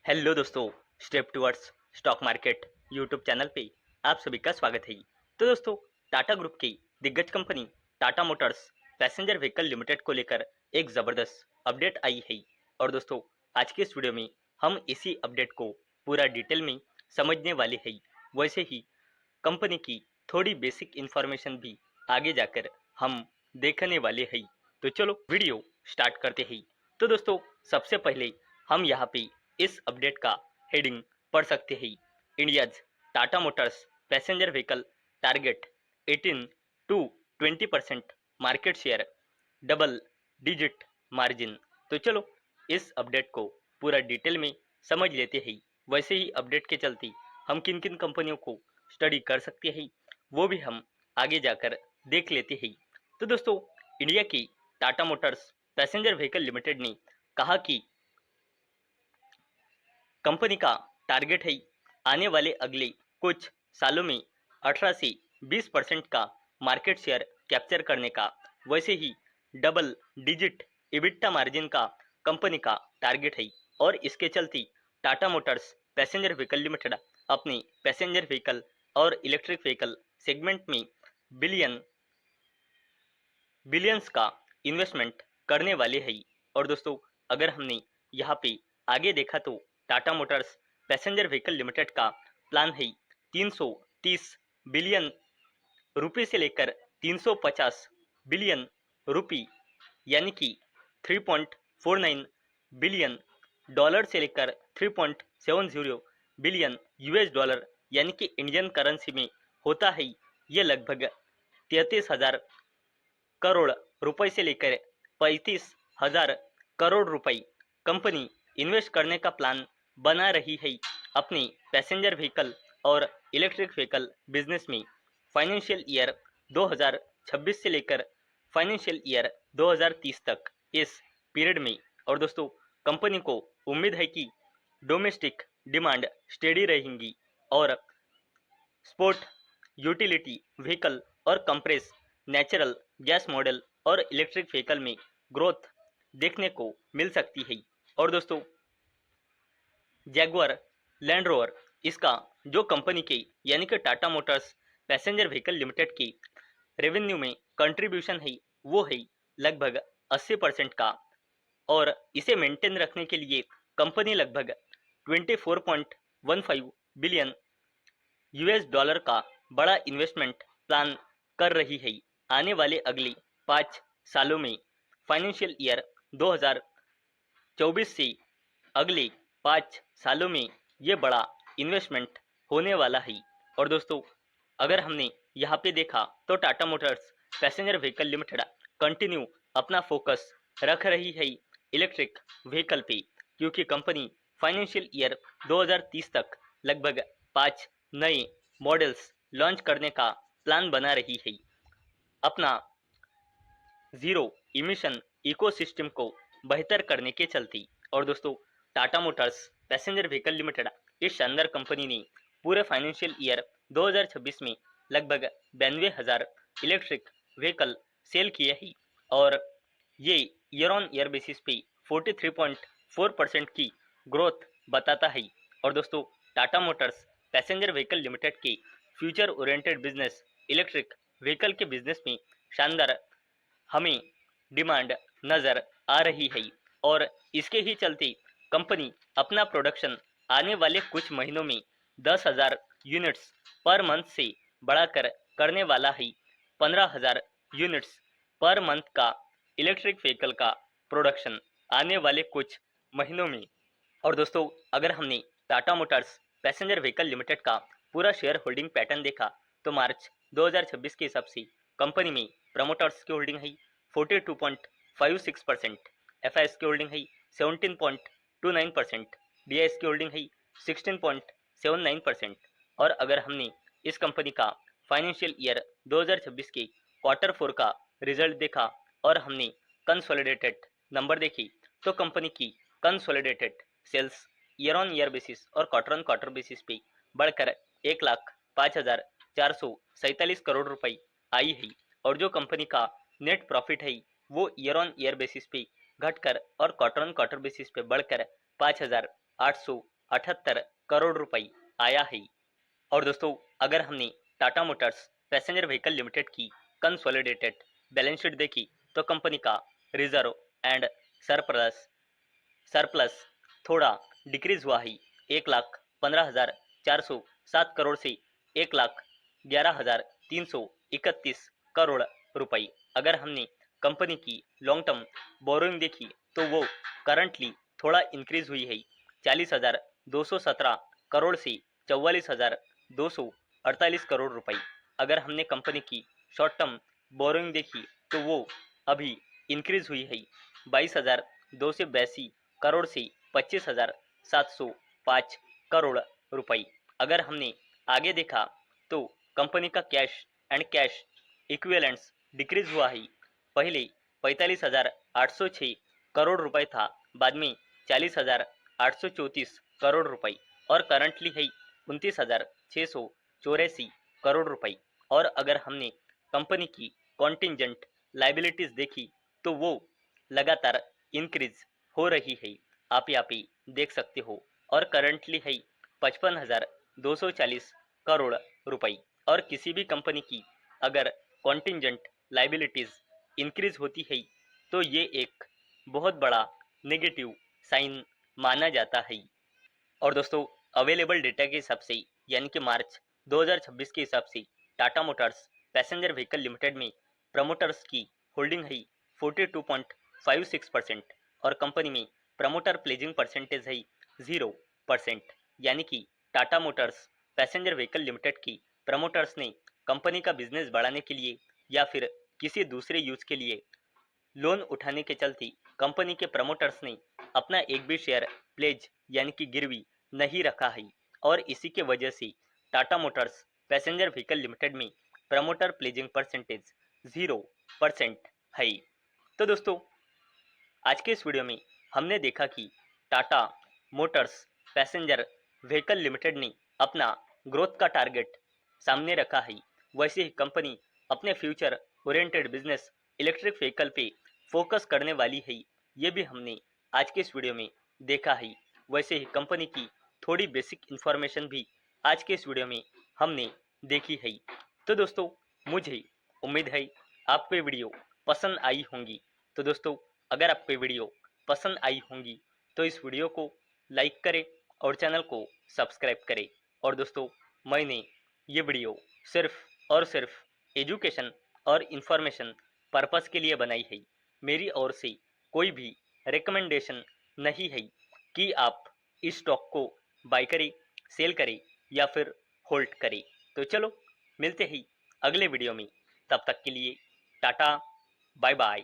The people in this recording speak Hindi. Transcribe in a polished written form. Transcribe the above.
हेलो दोस्तों, step towards stock market YouTube channel पे आप सभी का स्वागत है। तो दोस्तों, टाटा ग्रुप की दिग्गज company Tata Motors passenger vehicle limited को लेकर एक ज़बरदस्त अपडेट आई है। और दोस्तों, आज के इस वीडियो में हम इसी अपडेट को पूरा डिटेल में समझने वाले हैं। वैसे ही कंपनी की थोड़ी बेसिक इन्फॉर्मेशन भी आगे जाकर हम देखने वाले हैं। तो चलो वीडियो स्टार्ट करते हैं। तो दोस्तों, सबसे पहले हम यहाँ पे इस अपडेट का हेडिंग पढ़ सकते हैं। India's Tata Motors passenger vehicle target 18 to 20% market share, double digit margin. तो चलो इस अपडेट को पूरा डिटेल में समझ लेते हैं। वैसे ही अपडेट के चलते हम किन किन कंपनियों को स्टडी कर सकते हैं वो भी हम आगे जाकर देख लेते हैं। तो दोस्तों, इंडिया की Tata Motors passenger vehicle limited ने कहा कि कंपनी का टारगेट है आने वाले अगले कुछ सालों में 18 से 20% का मार्केट शेयर कैप्चर करने का। वैसे ही डबल डिजिट इबिट्टा मार्जिन का कंपनी का टारगेट है। और इसके चलते Tata Motors passenger vehicle limited अपने पैसेंजर व्हीकल और इलेक्ट्रिक व्हीकल सेगमेंट में बिलियंस का इन्वेस्टमेंट करने वाले हैं। और दोस्तों, अगर हमने यहाँ पे आगे देखा तो Tata Motors passenger vehicle limited का प्लान है 330 बिलियन रुपए से लेकर 350 बिलियन रुपए, यानी कि 3.49 बिलियन डॉलर से लेकर 3.70 बिलियन यूएस डॉलर, यानी कि इंडियन करेंसी में होता है ये लगभग 33,000 करोड़ रुपए से लेकर 35,000 करोड़ रुपए कंपनी इन्वेस्ट करने का प्लान बना रही है अपने पैसेंजर व्हीकल और इलेक्ट्रिक व्हीकल बिजनेस में फाइनेंशियल ईयर 2026 से लेकर फाइनेंशियल ईयर 2030 तक इस पीरियड में। और दोस्तों, कंपनी को उम्मीद है कि डोमेस्टिक डिमांड स्टेडी रहेंगी और स्पोर्ट यूटिलिटी व्हीकल और कंप्रेस नेचुरल गैस मॉडल और इलेक्ट्रिक व्हीकल में ग्रोथ देखने को मिल सकती है। और दोस्तों, जैगुआर लैंड रोवर इसका जो कंपनी के यानी कि Tata Motors passenger vehicle limited की रेवेन्यू में कंट्रीब्यूशन है वो है लगभग 80% का। और इसे मेंटेन रखने के लिए कंपनी लगभग 24.15 बिलियन यूएस डॉलर का बड़ा इन्वेस्टमेंट प्लान कर रही है आने वाले अगले 5 सालों में। फाइनेंशियल ईयर 2024 से अगले 5 सालों में ये बड़ा इन्वेस्टमेंट होने वाला है। और दोस्तों, अगर हमने यहाँ पे देखा तो Tata Motors passenger vehicle limited continue अपना फोकस रख रही है इलेक्ट्रिक व्हीकल पे, क्योंकि कंपनी फाइनेंशियल ईयर 2030 तक लगभग 5 नए मॉडल्स लॉन्च करने का प्लान बना रही है अपना जीरो इमिशन इकोसिस्टम को बेहतर करने के चलते। और दोस्तों, Tata Motors passenger vehicle limited इस शानदार कंपनी ने पूरे फाइनेंशियल ईयर 2026 में लगभग 92,000 इलेक्ट्रिक व्हीकल सेल किए हैं। और ये ईयर ऑन ईयर बेसिस पे 43.4% की ग्रोथ बताता है। और दोस्तों, Tata Motors passenger vehicle limited के future oriented business electric vehicle के बिजनेस में शानदार हमें डिमांड नज़र आ रही है। और इसके ही चलते कंपनी अपना प्रोडक्शन आने वाले कुछ महीनों में 10,000 यूनिट्स पर मंथ से बढ़ाकर करने वाला है 15,000 यूनिट्स पर मंथ का इलेक्ट्रिक व्हीकल का प्रोडक्शन आने वाले कुछ महीनों में। और दोस्तों, अगर हमने Tata Motors passenger vehicle limited का पूरा शेयर होल्डिंग पैटर्न देखा तो मार्च 2026 के हिसाब से कंपनी में प्रमोटर्स की होल्डिंग है 42.56%, एफआईएस की होल्डिंग है 17.29%, डीआईएस की होल्डिंग है 16.79%। और अगर हमने इस कंपनी का फाइनेंशियल ईयर 2026 के क्वार्टर 4 का रिजल्ट देखा और हमने कंसोलिडेटेड नंबर देखी तो कंपनी की consolidated sales year on year basis और क्वार्टर ऑन क्वार्टर बेसिस पे बढ़कर 1,05,447 करोड़ रुपए आई है। और जो कंपनी का नेट प्रॉफिट है वो ईयर ऑन ईयर बेसिस पे घटकर और क्वार्टर ऑन क्वार्टर बेसिस पे बढ़कर 78 करोड़ रुपए आया है। और दोस्तों अगर हमने Tata Motors passenger vehicle limited की कंसोलिडेटेड बैलेंस शीट देखी तो कंपनी का रिजर्व एंड सरप्लस सरप्लस थोड़ा डिक्रीज हुआ है। 1,15,407 करोड़ से 1,11,331 करोड़ रुपए। अगर हमने कंपनी की लॉन्ग टर्म बोरोइंग देखी तो वो करंटली थोड़ा इंक्रीज हुई है। 40,217 करोड़ से 44,248 करोड़ रुपए। अगर हमने कंपनी की शॉर्ट टर्म बोरोइंग देखी तो वो अभी इंक्रीज हुई है 22,282 करोड़ से 25,705 करोड़ रुपए। अगर हमने आगे देखा तो कंपनी का cash and cash equivalents decrease हुआ है। पहले 45,806 करोड़ रुपए था, बाद में 40,834 करोड़ रुपए और करंटली है 29,684 करोड़ रुपए। और अगर हमने कंपनी की कॉन्टिंजेंट लाइबिलिटीज देखी तो वो लगातार इंक्रीज हो रही है, आप यहाँ पे देख सकते हो, और करंटली है 55,240 करोड़ रुपए। और किसी भी कंपनी की अगर कॉन्टिंजेंट लाइबिलिटीज इंक्रीज होती है तो ये एक बहुत बड़ा नेगेटिव साइन माना जाता है। और दोस्तों अवेलेबल डेटा के हिसाब से यानी कि मार्च 2026 के हिसाब से Tata Motors passenger vehicle limited में प्रमोटर्स की होल्डिंग है 42.56% और कंपनी में प्रमोटर प्लेजिंग परसेंटेज है 0%। यानी कि Tata Motors passenger vehicle limited की प्रमोटर्स ने कंपनी का बिजनेस बढ़ाने के लिए या फिर किसी दूसरे यूज के लिए लोन उठाने के चलते कंपनी के प्रमोटर्स ने अपना एक भी शेयर प्लेज यानी कि गिरवी नहीं रखा है और इसी के वजह से Tata Motors passenger vehicle limited में प्रमोटर प्लेजिंग परसेंटेज 0% है। तो दोस्तों आज के इस वीडियो में हमने देखा कि Tata Motors passenger vehicle limited ने अपना ग्रोथ का टारगेट सामने रखा है। वैसे ही कंपनी अपने future oriented business electric vehicle पे फोकस करने वाली है, ये भी हमने आज के इस वीडियो में देखा है। वैसे ही कंपनी की थोड़ी बेसिक इन्फॉर्मेशन भी आज के इस वीडियो में हमने देखी है। तो दोस्तों मुझे उम्मीद है आपको ये वीडियो पसंद आई होंगी। तो दोस्तों अगर आपको ये वीडियो पसंद आई होंगी तो इस वीडियो को लाइक करें और चैनल को सब्सक्राइब करें। और दोस्तों मैंने ये वीडियो सिर्फ और सिर्फ एजुकेशन और इन्फॉर्मेशन पर्पस के लिए बनाई है। मेरी ओर से कोई भी रिकमेंडेशन नहीं है कि आप इस स्टॉक को बाय करें, सेल करें या फिर होल्ड करें। तो चलो मिलते ही अगले वीडियो में, तब तक के लिए टाटा बाय बाय।